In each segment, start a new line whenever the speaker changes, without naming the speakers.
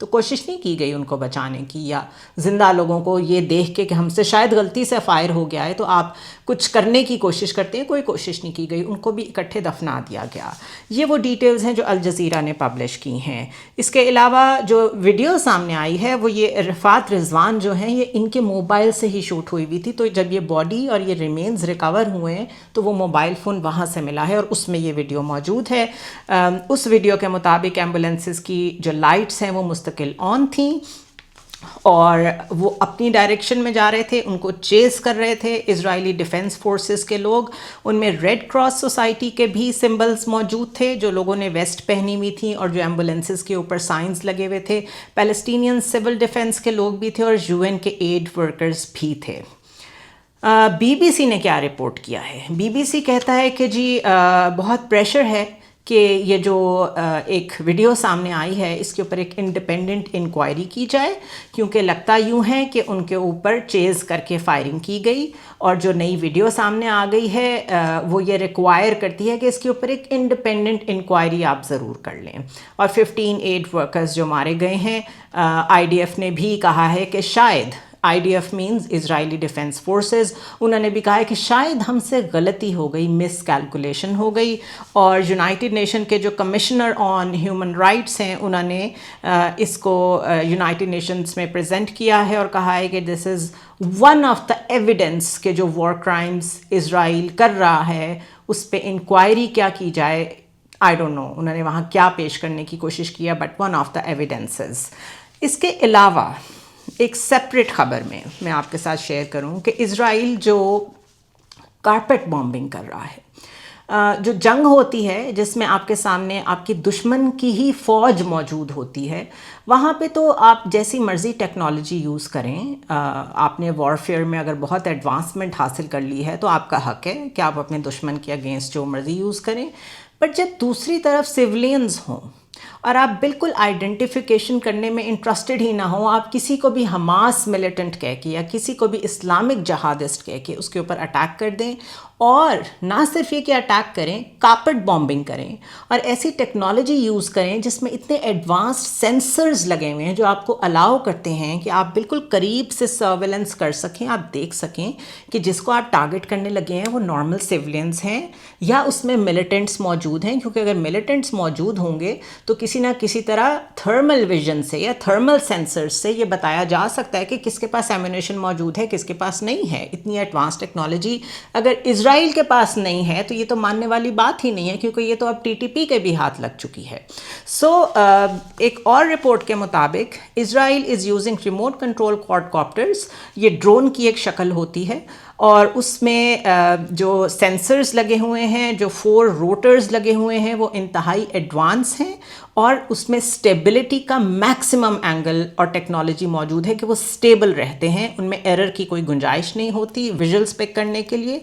تو کوشش نہیں کی گئی ان کو بچانے کی، یا زندہ لوگوں کو یہ دیکھ کے کہ ہم سے شاید غلطی سے فائر ہو گیا ہے تو آپ کچھ کرنے کی کوشش کرتے ہیں، کوئی کوشش نہیں کی گئی، ان کو بھی اکٹھے دفنا دیا گیا۔ یہ وہ ڈیٹیلز ہیں جو الجزیرہ نے پبلش کی ہیں۔ اس کے علاوہ جو ویڈیو سامنے آئی ہے وہ یہ رفعت رضوان جو ہیں، یہ ان کے موبائل سے ہی شوٹ ہوئی ہوئی تھی، تو جب یہ باڈی اور یہ ریمینز ریکور ہوئے ہیں تو وہ موبائل فون وہاں سے ملا ہے اور اس میں یہ ویڈیو موجود ہے۔ اس ویڈیو کے مطابق ایمبولینسز کی جو لائٹس ہیں وہ مستقل آن تھیں اور وہ اپنی ڈائریکشن میں جا رہے تھے، ان کو چیز کر رہے تھے اسرائیلی ڈیفنس فورسز کے لوگ۔ ان میں ریڈ کراس سوسائٹی کے بھی سمبلز موجود تھے، جو لوگوں نے ویسٹ پہنی ہوئی تھیں اور جو ایمبولینسز کے اوپر سائنز لگے ہوئے تھے۔ پیلسٹینین سول ڈیفنس کے لوگ بھی تھے اور UN کے ایڈ ورکرز بھی تھے۔ بی سی نے کیا رپورٹ کیا ہے؟ بی سی کہتا ہے کہ جی بہت پریشر ہے کہ یہ جو ایک ویڈیو سامنے آئی ہے اس کے اوپر ایک انڈیپینڈنٹ انکوائری کی جائے، کیونکہ لگتا یوں ہے کہ ان کے اوپر چیز کر کے فائرنگ کی گئی، اور جو نئی ویڈیو سامنے آ گئی ہے وہ یہ ریکوائر کرتی ہے کہ اس کے اوپر ایک انڈیپینڈنٹ انکوائری آپ ضرور کر لیں۔ اور 15 ایڈ ورکرز جو مارے گئے ہیں، IDF نے بھی کہا ہے کہ شاید IDF مینز اسرائیلی ڈیفنس فورسز، انہوں نے بھی کہا ہے کہ شاید ہم سے غلطی ہو گئی، مس کیلکولیشن ہو گئی، اور یونائٹڈ نیشن کے جو کمشنر آن ہیومن رائٹس ہیں انہوں نے اس کو یونائٹڈ نیشنز میں پریزنٹ کیا ہے اور کہا ہے کہ this is one of the evidence کہ جو وار کرائمز اسرائیل کر رہا ہے اس پہ انکوائری کیا کی جائے۔ آئی ڈونٹ نو انہوں نے وہاں کیا پیش کرنے کی کوشش کیا، but one of the evidences. اس کے علاوہ ایک سیپریٹ خبر میں آپ کے ساتھ شیئر کروں کہ اسرائیل جو کارپیٹ بامبنگ کر رہا ہے، جو جنگ ہوتی ہے جس میں آپ کے سامنے آپ کی دشمن کی ہی فوج موجود ہوتی ہے، وہاں پہ تو آپ جیسی مرضی ٹیکنالوجی یوز کریں، آپ نے وارفیئر میں اگر بہت ایڈوانسمنٹ حاصل کر لی ہے تو آپ کا حق ہے کہ آپ اپنے دشمن کے اگینسٹ جو مرضی یوز کریں، بٹ جب دوسری طرف سویلینز ہوں اور آپ بالکل آئیڈینٹیفیکیشن کرنے میں انٹرسٹڈ ہی نہ ہوں، آپ کسی کو بھی حماس ملیٹنٹ کہہ کے یا کسی کو بھی اسلامک جہادسٹ کہہ کے اس کے اوپر اٹیک کر دیں، اور نہ صرف یہ کہ اٹیک کریں، کارپیٹ بامبنگ کریں اور ایسی ٹیکنالوجی یوز کریں جس میں اتنے ایڈوانسڈ سینسرز لگے ہوئے ہیں جو آپ کو الاؤ کرتے ہیں کہ آپ بالکل قریب سے سرویلنس کر سکیں، آپ دیکھ سکیں کہ جس کو آپ ٹارگٹ کرنے لگے ہیں وہ نارمل سیولینز ہیں یا اس میں ملیٹنٹس موجود ہیں، کیونکہ اگر ملیٹنٹس موجود ہوں گے تو کسی نہ کسی طرح تھرمل ویژن سے یا تھرمل سینسر سے یہ بتایا جا سکتا ہے کہ کس کے پاس ایمونیشن موجود ہے، کس کے پاس نہیں ہے۔ اتنی ایڈوانس ٹیکنالوجی اگر اسرائیل کے پاس نہیں ہے تو یہ تو ماننے والی بات ہی نہیں ہے، کیونکہ یہ تو اب TTP کے بھی ہاتھ لگ چکی ہے۔ ایک اور رپورٹ کے مطابق Israel is using remote control quadcopters, یہ ڈرون کی ایک شکل ہوتی ہے اور اس میں جو سینسرز لگے ہوئے ہیں، جو 4 روٹرز لگے ہوئے ہیں وہ انتہائی ایڈوانس ہیں، اور اس میں سٹیبلٹی کا میکسیمم اینگل اور ٹیکنالوجی موجود ہے کہ وہ سٹیبل رہتے ہیں، ان میں ایرر کی کوئی گنجائش نہیں ہوتی ویژلز پک کرنے کے لیے۔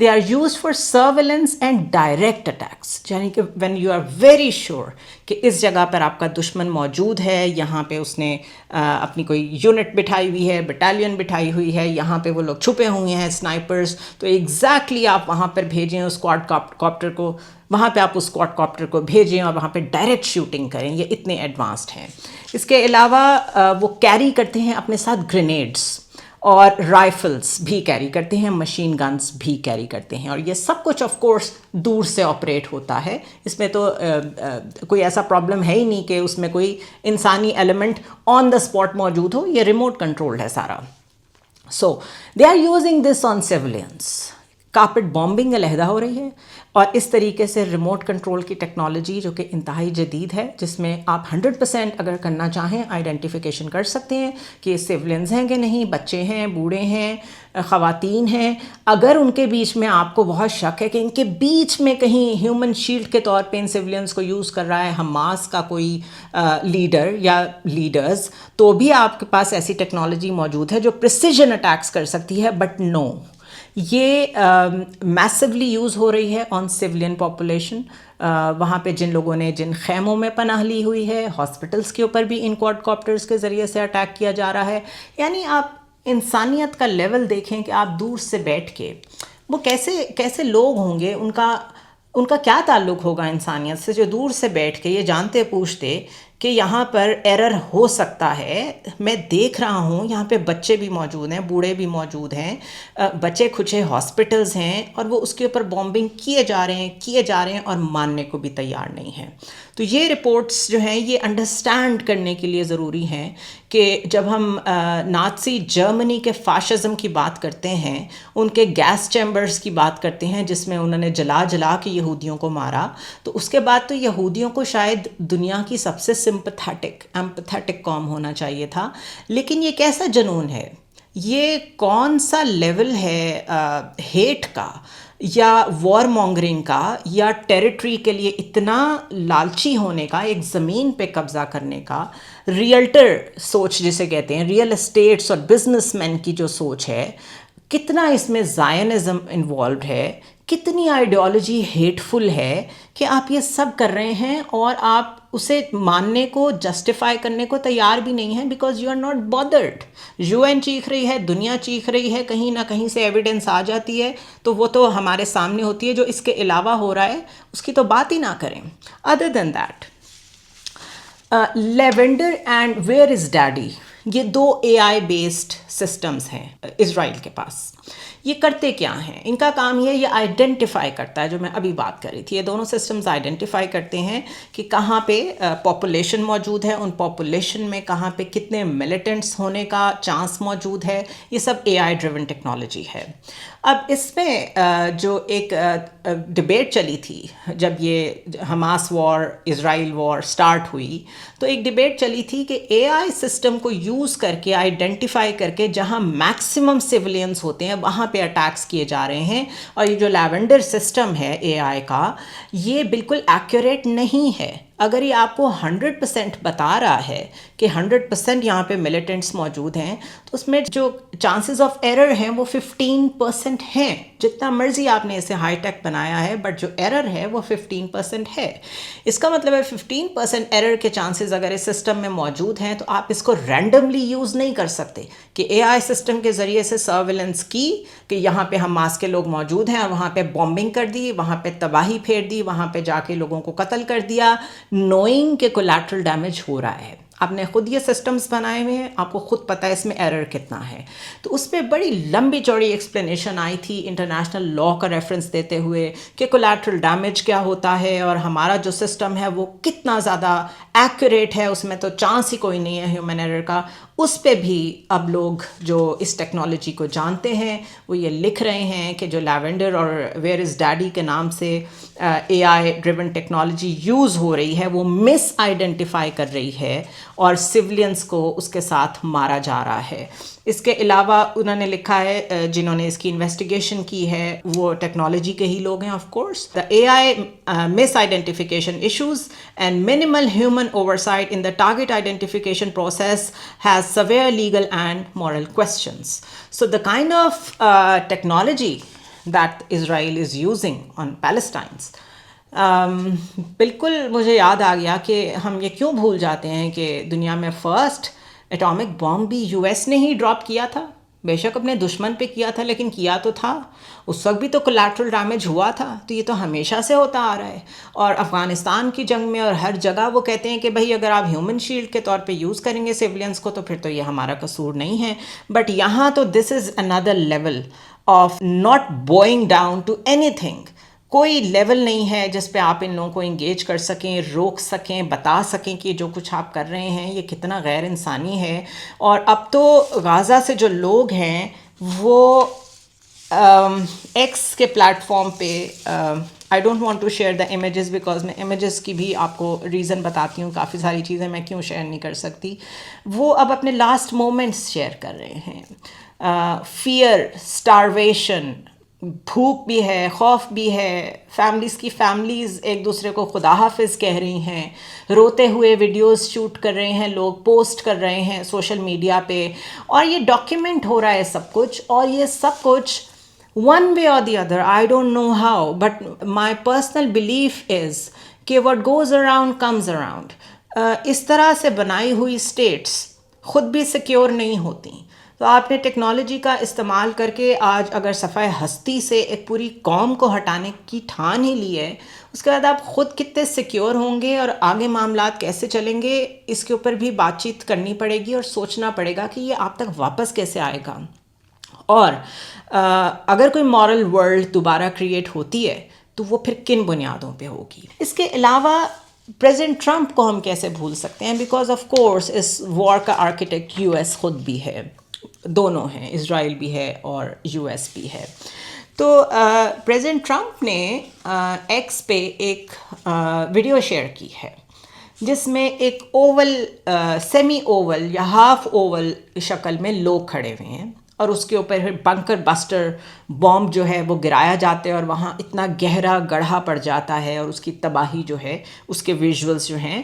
They are used for surveillance and direct attacks, یعنی کہ when you are very sure کہ اس جگہ پر آپ کا دشمن موجود ہے، یہاں پہ اس نے اپنی کوئی یونٹ بٹھائی ہوئی ہے، بٹالین بٹھائی ہوئی ہے، یہاں پہ وہ لوگ چھپے ہوئے ہیں سنائپرز، تو ایگزیکٹلی آپ وہاں پر بھیجیں اس کوڈ کاپٹر کو، وہاں پہ آپ اس کوڈ کاپٹر کو بھیجیں اور وہاں پہ ڈائریکٹ شوٹنگ کریں، یہ اتنے ایڈوانسڈ ہیں۔ اس کے علاوہ وہ کیری کرتے ہیں اپنے ساتھ گرینیڈز اور رائفلز بھی کیری کرتے ہیں، مشین گنز بھی کیری کرتے ہیں، اور یہ سب کچھ آف کورس دور سے آپریٹ ہوتا ہے۔ اس میں تو کوئی ایسا پرابلم ہے ہی نہیں کہ اس میں کوئی انسانی ایلیمنٹ آن دا اسپاٹ موجود ہو، یہ ریموٹ کنٹرولڈ ہے سارا۔ So they are using this on surveillance. Carpet bombing علیحدہ ہو رہی ہے، اور اس طریقے سے ریموٹ کنٹرول کی ٹیکنالوجی جو کہ انتہائی جدید ہے، جس میں آپ 100% اگر کرنا چاہیں آئیڈینٹیفیکیشن کر سکتے ہیں کہ یہ سیولینز ہیں کہ نہیں، بچے ہیں، بوڑھے ہیں، خواتین ہیں۔ اگر ان کے بیچ میں آپ کو بہت شک ہے کہ ان کے بیچ میں کہیں ہیومن شیلڈ کے طور پہ ان سیولینز کو یوز کر رہا ہے حماس کا کوئی لیڈر یا لیڈرز، تو بھی آپ کے پاس ایسی ٹیکنالوجی موجود ہے جو پریسیجن اٹیکس کر سکتی ہے، بٹ نو، یہ میسولی یوز ہو رہی ہے آن سیولین پاپولیشن۔ وہاں پہ جن لوگوں نے جن خیموں میں پناہ لی ہوئی ہے، ہاسپٹلس کے اوپر بھی ان کوڈ کاپٹرز کے ذریعے سے اٹیک کیا جا رہا ہے۔ یعنی آپ انسانیت کا لیول دیکھیں کہ آپ دور سے بیٹھ کے وہ کیسے لوگ ہوں گے، ان کا کیا تعلق ہوگا انسانیت سے، جو دور سے بیٹھ کے یہ جانتے پوچھتے کہ یہاں پر ایرر ہو سکتا ہے. میں دیکھ رہا ہوں یہاں پہ بچے بھی موجود ہیں, بوڑھے بھی موجود ہیں, بچے کھچے ہاسپٹلز ہیں, اور وہ اس کے اوپر بامبنگ کیے جا رہے ہیں اور ماننے کو بھی تیار نہیں ہیں. تو یہ رپورٹس جو ہیں یہ انڈرسٹینڈ کرنے کے لیے ضروری ہیں کہ جب ہم نازی جرمنی کے فاشزم کی بات کرتے ہیں, ان کے گیس چیمبرز کی بات کرتے ہیں جس میں انہوں نے جلا کے یہودیوں کو مارا, تو اس کے بعد تو یہودیوں کو شاید دنیا کی سب سے ایمپتھیٹک قوم ہونا چاہیے تھا. لیکن یہ کیسا جنون ہے, یہ کون سا لیول ہے ہیٹ کا یا وار مونگرنگ کا یا ٹیریٹری کے لیے اتنا لالچی ہونے کا, ایک زمین پہ قبضہ کرنے کا. ریئلٹر سوچ جسے کہتے ہیں, ریئل اسٹیٹس اور بزنس مین کی جو سوچ ہے, کتنا اس میں زائنزم انوالوڈ ہے, کتنی آئیڈیالوجی ہیٹفل ہے کہ آپ یہ سب کر رہے ہیں اور آپ اسے ماننے کو, جسٹیفائی کرنے کو تیار بھی نہیں ہیں, because you are not bothered. U N چیخ رہی ہے, دنیا چیخ رہی ہے, کہیں نہ کہیں سے ایویڈنس آ جاتی ہے تو وہ تو ہمارے سامنے ہوتی ہے. جو اس کے علاوہ ہو رہا ہے اس کی تو بات ہی نہ کریں. Other than that, lavender and where is daddy, یہ 2 AI بیسڈ سسٹمز ہیں اسرائیل کے پاس. یہ کرتے کیا ہیں, ان کا کام یہ آئیڈینٹیفائی کرتا ہے, جو میں ابھی بات کر رہی تھی, یہ دونوں سسٹمز آئیڈینٹیفائی کرتے ہیں کہ کہاں پہ پاپولیشن موجود ہے, ان پاپولیشن میں کہاں پہ کتنے ملیٹنٹس ہونے کا چانس موجود ہے. یہ سب AI ڈریون ٹیکنالوجی ہے. اب اس میں جو ایک ڈبیٹ چلی تھی جب یہ حماس وار اسرائیل وار سٹارٹ ہوئی, تو ایک ڈبیٹ چلی تھی کہ AI سسٹم کو یوز کر کے, آئیڈینٹیفائی کر کے, جہاں میکسیمم سیولینز ہوتے ہیں وہاں پہ اٹیکس کیے جا رہے ہیں, اور یہ جو لیونڈر سسٹم ہے AI کا, یہ بالکل ایکوریٹ نہیں ہے. اگر یہ آپ کو 100% بتا رہا ہے کہ 100% یہاں پہ ملیٹنٹس موجود ہیں, تو اس میں جو چانسز آف ایرر ہیں وہ 15% ہیں. جتنا مرضی آپ نے اسے ہائی ٹیک بنایا ہے, بٹ جو ایرر ہے وہ 15% ہے. اس کا مطلب ہے 15% ایرر کے چانسز اگر اس سسٹم میں موجود ہیں تو آپ اس کو رینڈملی یوز نہیں کر سکتے کہ AI سسٹم کے ذریعے سے سرویلنس کی کہ یہاں پہ حماس کے لوگ موجود ہیں, وہاں پہ بامبنگ کر دی, وہاں پہ تباہی پھیر دی, وہاں پہ جا کے لوگوں کو قتل کر دیا, نوئنگ کہ کولیٹرل ڈیمیج ہو رہا ہے. آپ نے خود یہ سسٹمز بنائے ہوئے ہیں, آپ کو خود پتہ ہے اس میں ایرر کتنا ہے. تو اس میں بڑی لمبی چوڑی ایکسپلینیشن آئی تھی انٹرنیشنل لاء کا ریفرنس دیتے ہوئے کہ کولیٹرل ڈیمیج کیا ہوتا ہے اور ہمارا جو سسٹم ہے وہ کتنا زیادہ ایکوریٹ ہے, اس میں تو چانس ہی کوئی نہیں ہے ہیومن ایرر کا. اس پہ بھی اب لوگ جو اس ٹیکنالوجی کو جانتے ہیں وہ یہ لکھ رہے ہیں کہ جو لیونڈر اور ویئر از ڈیڈی کے نام سے AI ڈریون ٹیکنالوجی یوز ہو رہی ہے, وہ مس آئیڈینٹیفائی کر رہی ہے اور سولینس کو اس کے ساتھ مارا جا رہا ہے. اس کے علاوہ انہوں نے لکھا ہے, جنہوں نے اس کی انویسٹیگیشن کی ہے وہ ٹیکنالوجی کے ہی لوگ ہیں of course. The AI miss identification issues and minimal human oversight in the target identification process has severe legal and moral questions. So the kind of technology that Israel is using on Palestinians, بالکل مجھے یاد آ گیا کہ ہم یہ کیوں بھول جاتے ہیں کہ دنیا میں فرسٹ ایٹامک بام بھی US نے ہی ڈراپ کیا تھا. بے شک اپنے دشمن پہ کیا تھا, لیکن کیا تو تھا. اس وقت بھی تو کولیٹرل ڈیمیج ہوا تھا. تو یہ تو ہمیشہ سے ہوتا آ رہا ہے. اور افغانستان کی جنگ میں اور ہر جگہ وہ کہتے ہیں کہ بھائی اگر آپ ہیومن شیلڈ کے طور پہ یوز کریں گے سیولینس کو تو پھر تو یہ ہمارا قصور نہیں ہے. بٹ یہاں تو دس از اندر level of not bowing down to اینی تھنگ. کوئی لیول نہیں ہے جس پہ آپ ان لوگوں کو انگیج کر سکیں, روک سکیں, بتا سکیں کہ جو کچھ آپ کر رہے ہیں یہ کتنا غیر انسانی ہے. اور اب تو غازہ سے جو لوگ ہیں وہ ایکس کے پلیٹ فارم پہ, I don't want to share the images because میں امیجز کی بھی آپ کو ریزن بتاتی ہوں, کافی ساری چیزیں میں کیوں شیئر نہیں کر سکتی. وہ اب اپنے لاسٹ مومنٹس شیئر کر رہے ہیں. فیئر, اسٹارویشن, بھوک بھی ہے, خوف بھی ہے, فیملیز ایک دوسرے کو خدا حافظ کہہ رہی ہیں, روتے ہوئے ویڈیوز شوٹ کر رہے ہیں لوگ, پوسٹ کر رہے ہیں سوشل میڈیا پہ, اور یہ ڈاکیومنٹ ہو رہا ہے سب کچھ. اور یہ سب کچھ ون وے اور the other, I don't know how, but my personal belief is کہ what goes around comes around. اس طرح سے بنائی ہوئی اسٹیٹس خود بھی سیکیور نہیں ہوتی. تو آپ نے ٹیکنالوجی کا استعمال کر کے آج اگر صفحہ ہستی سے ایک پوری قوم کو ہٹانے کی ٹھان ہی لی ہے، اس کے بعد آپ خود کتنے سیکیور ہوں گے اور آگے معاملات کیسے چلیں گے، اس کے اوپر بھی بات چیت کرنی پڑے گی اور سوچنا پڑے گا کہ یہ آپ تک واپس کیسے آئے گا۔ اور اگر کوئی مورل ورلڈ دوبارہ کریٹ ہوتی ہے تو وہ پھر کن بنیادوں پہ ہوگی۔ اس کے علاوہ پریزیڈنٹ ٹرمپ کو ہم کیسے بھول سکتے ہیں، بیکاز آف کورس اس وار کا آرکیٹیکٹ یو ایس خود بھی ہے، دونوں ہیں، اسرائیل بھی ہے اور یو ایس بھی ہے۔ تو پریزیڈنٹ ٹرمپ نے ایکس پہ ایک ویڈیو شیئر کی ہے جس میں ایک اوول، سیمی اوول یا ہاف اوول شکل میں لوگ کھڑے ہوئے ہیں اور اس کے اوپر بنکر بسٹر بومب جو ہے وہ گرایا جاتا ہے اور وہاں اتنا گہرا گڑھا پڑ جاتا ہے اور اس کی تباہی جو ہے، اس کے ویژولز جو ہیں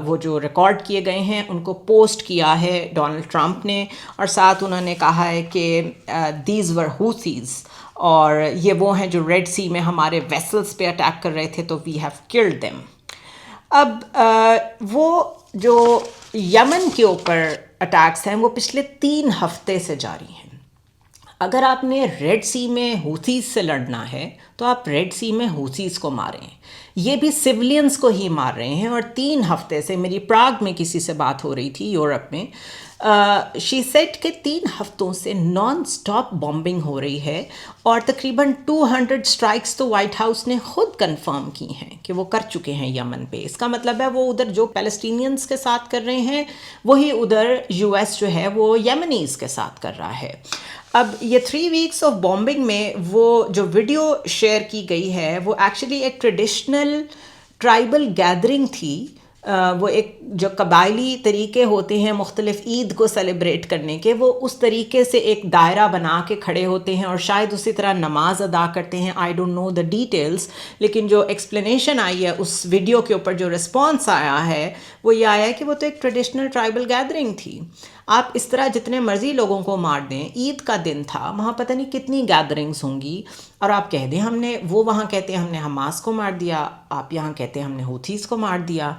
وہ جو ریکارڈ کیے گئے ہیں ان کو پوسٹ کیا ہے ڈونلڈ ٹرمپ نے، اور ساتھ انہوں نے کہا ہے کہ دیز ور ہوتھیز، اور یہ وہ ہیں جو ریڈ سی میں ہمارے ویسلز پہ اٹیک کر رہے تھے تو وی ہیو کلڈ دیم۔ اب وہ جو یمن کے اوپر اٹیکس ہیں وہ پچھلے 3 ہفتے سے جاری ہیں۔ اگر آپ نے ریڈ سی میں ہوتھیز سے لڑنا ہے تو آپ ریڈ سی میں ہوتھیز کو ماریں، یہ بھی سولینز کو ہی مار رہے ہیں۔ اور 3 ہفتے سے میری پراگ میں کسی سے بات ہو رہی تھی یورپ میں، شی سیٹ کہ 3 ہفتوں سے نان سٹاپ بامبنگ ہو رہی ہے اور تقریباً 200 اسٹرائکس تو وائٹ ہاؤس نے خود کنفرم کی ہیں کہ وہ کر چکے ہیں یمن پہ۔ اس کا مطلب ہے وہ ادھر جو پیلسٹینینز کے ساتھ کر رہے ہیں وہی ادھر یو ایس جو ہے وہ یمنیز کے ساتھ کر رہا ہے۔ اب یہ 3 ویکس آف بامبنگ میں وہ جو ویڈیو شیئر کی گئی ہے وہ ایکچولی ایک ٹریڈیشنل ٹرائبل گیدرنگ تھی، وہ ایک جو قبائلی طریقے ہوتے ہیں مختلف عید کو سیلیبریٹ کرنے کے، وہ اس طریقے سے ایک دائرہ بنا کے کھڑے ہوتے ہیں اور شاید اسی طرح نماز ادا کرتے ہیں۔ آئی ڈونٹ نو دا ڈیٹیلز، لیکن جو ایکسپلینیشن آئی ہے اس ویڈیو کے اوپر، جو رسپانس آیا ہے وہ یہ آیا ہے کہ وہ تو ایک ٹریڈیشنل ٹرائبل گیدرنگ تھی۔ آپ اس طرح جتنے مرضی لوگوں کو مار دیں، عید کا دن تھا، وہاں پتہ نہیں کتنی گیدرنگز ہوں گی، اور آپ کہہ دیں ہم نے، وہ وہاں کہتے ہیں ہم نے حماس کو مار دیا، آپ یہاں کہتے ہیں ہم نے ہوتھیز کو مار دیا۔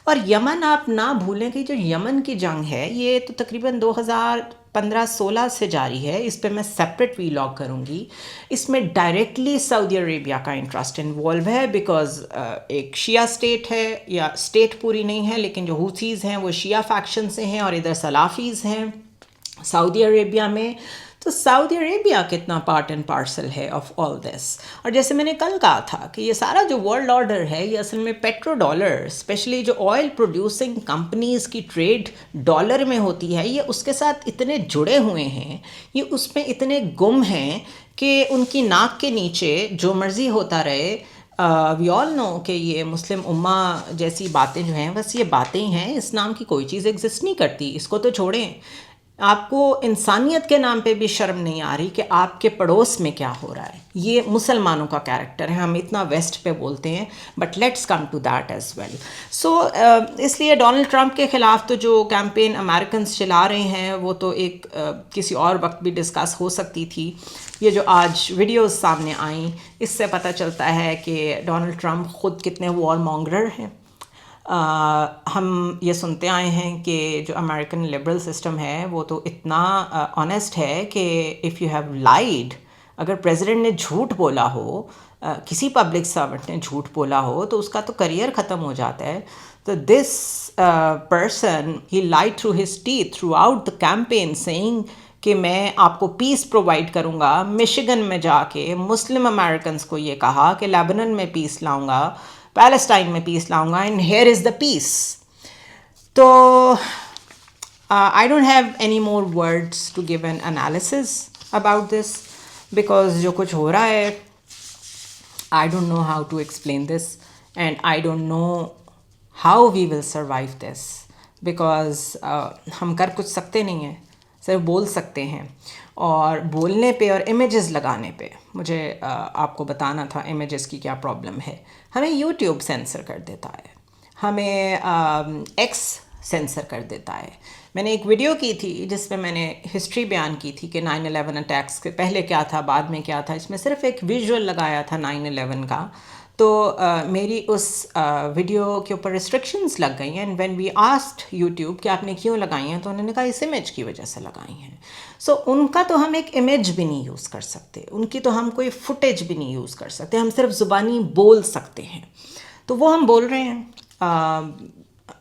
اور یمن آپ نہ بھولیں کہ جو یمن کی جنگ ہے یہ تو تقریباً 2015-16 سے جاری ہے، اس پہ میں سیپریٹ ویلاگ کروں گی۔ اس میں ڈائریکٹلی سعودی عربیہ کا انٹرسٹ انوالو ہے، بیکاز ایک شیعہ اسٹیٹ ہے، یا اسٹیٹ پوری نہیں ہے لیکن جو ہوتھیز ہیں وہ شیعہ فیکشن سے ہیں اور ادھر سلافیز ہیں سعودی عربیہ میں۔ تو سعودی عربیہ کتنا پارٹ اینڈ پارسل ہے آف آل دس۔ اور جیسے میں نے کل کہا تھا کہ یہ سارا جو ورلڈ آرڈر ہے یہ اصل میں پیٹرو ڈالر، اسپیشلی جو آئل پروڈیوسنگ کمپنیز کی ٹریڈ ڈالر میں ہوتی ہے، یہ اس کے ساتھ اتنے جڑے ہوئے ہیں، یہ اس میں اتنے گم ہیں کہ ان کی ناک کے نیچے جو مرضی ہوتا رہے۔ وی آل نو کہ یہ مسلم امہ جیسی باتیں جو ہیں بس یہ باتیں ہیں، اس نام کی کوئی چیز ایگزسٹ نہیں کرتی، اس کو تو چھوڑیں۔ آپ کو انسانیت کے نام پہ بھی شرم نہیں آ رہی کہ آپ کے پڑوس میں کیا ہو رہا ہے؟ یہ مسلمانوں کا کیریکٹر ہے، ہم اتنا ویسٹ پہ بولتے ہیں، but let's come to that as well. So اس لیے ڈونلڈ ٹرمپ کے خلاف تو جو کیمپین امریکنز چلا رہے ہیں وہ تو ایک کسی اور وقت بھی ڈسکس ہو سکتی تھی۔ یہ جو آج ویڈیوز سامنے آئیں اس سے پتہ چلتا ہے کہ ڈونلڈ ٹرمپ خود کتنے وار مونگرر ہیں۔ ہم یہ سنتے آئے ہیں کہ جو امریکن لبرل سسٹم ہے وہ تو اتنا آنیسٹ ہے کہ اف یو ہیو لائڈ، اگر پریزیڈنٹ نے جھوٹ بولا ہو، کسی پبلک سرونٹ نے جھوٹ بولا ہو تو اس کا تو کریئر ختم ہو جاتا ہے۔ تو this person he lied through his teeth throughout the campaign saying کہ میں آپ کو پیس پرووائڈ کروں گا۔ مشیگن میں جا کے مسلم امریکنز کو یہ کہا کہ لیبنن میں پیس لاؤں گا، پیلسٹائن میں پیس لاؤں گا، and here is the peace. تو I don't have any more words to give an analysis about this, because جو کچھ ہو رہا ہے I don't know how to explain this, and I don't know how we will survive this, because ہم کر کچھ سکتے نہیں ہیں، صرف بول سکتے ہیں۔ اور بولنے پہ اور امیجز لگانے پہ مجھے آپ کو بتانا تھا امیجز کی کیا پرابلم ہے۔ ہمیں یوٹیوب سینسر کر دیتا ہے، ہمیں ایکس سینسر کر دیتا ہے۔ میں نے ایک ویڈیو کی تھی جس میں میں نے ہسٹری بیان کی تھی کہ 9/11 اٹیکس کے پہلے کیا تھا، بعد میں کیا تھا، اس میں صرف ایک ویژول لگایا تھا 9/11 کا۔ تو میری اس ویڈیو کے اوپر ریسٹرکشنز لگ گئی ہیں. And when we asked YouTube کہ آپ نے کیوں لگائی ہیں، تو انہوں نے کہا اس امیج کی وجہ سے لگائی ہیں. سو ان کا تو ہم ایک امیج بھی نہیں یوز کر سکتے، ان کی تو ہم کوئی فوٹیج بھی نہیں یوز کر سکتے، ہم صرف زبانی بول سکتے ہیں. تو وہ ہم بول رہے ہیں.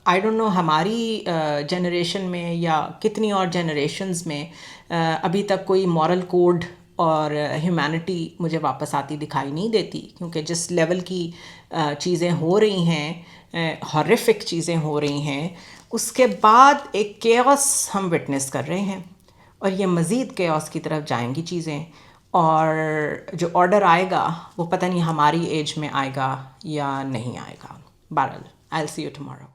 آئی ڈونٹ نو ہماری جنریشن میں یا کتنی اور جنریشنز میں ابھی تک کوئی مورل کوڈ اور ہیومینٹی مجھے واپس آتی دکھائی نہیں دیتی، کیونکہ جس لیول کی چیزیں ہو رہی ہیں، ہارفک چیزیں ہو رہی ہیں، اس کے بعد ایک کیوس ہم وٹنس کر رہے ہیں، اور یہ مزید کیوس کی طرف جائیں گی چیزیں. اور جو آرڈر آئے گا وہ پتہ نہیں ہماری ایج میں آئے گا یا نہیں آئے گا. بہرحال I'll see you tomorrow.